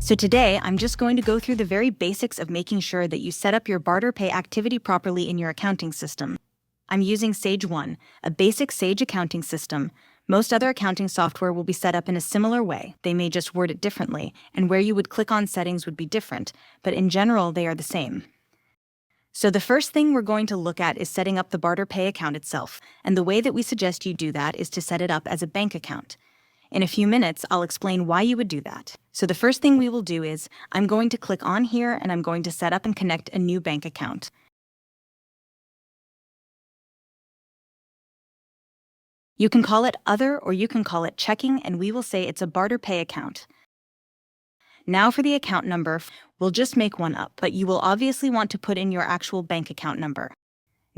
So today, I'm just going to go through the very basics of making sure that you set up your BarterPay activity properly in your accounting system. I'm using Sage 1, a basic Sage accounting system. Most other accounting software will be set up in a similar way. They may just word it differently, and where you would click on settings would be different, but in general, they are the same. So the first thing we're going to look at is setting up the BarterPay account itself, and the way that we suggest you do that is to set it up as a bank account. In a few minutes, I'll explain why you would do that. So the first thing we will do is, I'm going to click on here and I'm going to set up and connect a new bank account. You can call it Other or you can call it Checking, and we will say it's a BarterPay account. Now for the account number, we'll just make one up, but you will obviously want to put in your actual bank account number.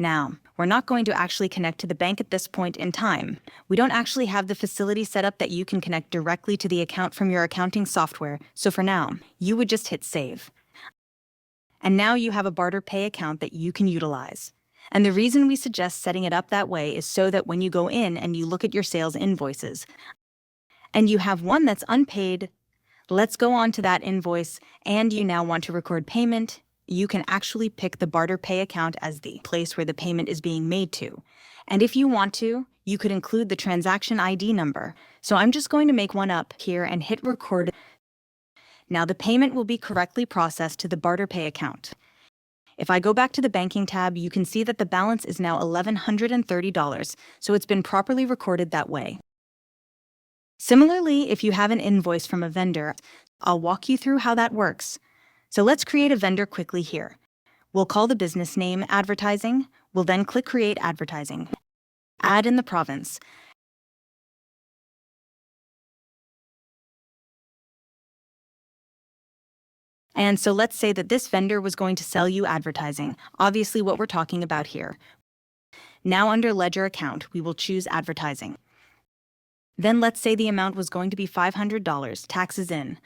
Now, we're not going to actually connect to the bank at this point in time. We don't actually have the facility set up that you can connect directly to the account from your accounting software, so for now, you would just hit save. And now you have a BarterPay account that you can utilize. And the reason we suggest setting it up that way is so that when you go in and you look at your sales invoices, and you have one that's unpaid, let's go on to that invoice, and you now want to record payment, you can actually pick the BarterPay account as the place where the payment is being made to. And if you want to, you could include the transaction ID number. So I'm just going to make one up here and hit record. Now the payment will be correctly processed to the BarterPay account. If I go back to the banking tab, you can see that the balance is now $1,130, so it's been properly recorded that way. Similarly, if you have an invoice from a vendor, I'll walk you through how that works. So let's create a vendor quickly here. We'll call the business name Advertising. We'll then click Create Advertising. Add in the province. And so let's say that this vendor was going to sell you advertising, obviously what we're talking about here. Now under Ledger Account, we will choose Advertising. Then let's say the amount was going to be $500, taxes in.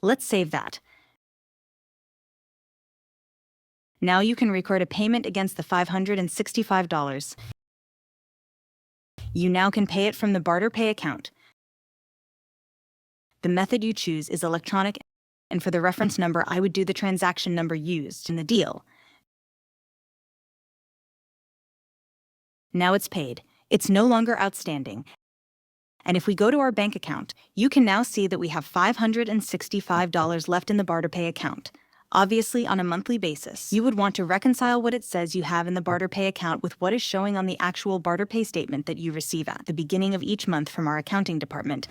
Let's save that. Now you can record a payment against the $565. You now can pay it from the BarterPay account. The method you choose is electronic, and for the reference number, I would do the transaction number used in the deal. Now it's paid. It's no longer outstanding. And if we go to our bank account, you can now see that we have $565 left in the BarterPay account. Obviously, on a monthly basis, you would want to reconcile what it says you have in the BarterPay account with what is showing on the actual BarterPay statement that you receive at the beginning of each month from our accounting department.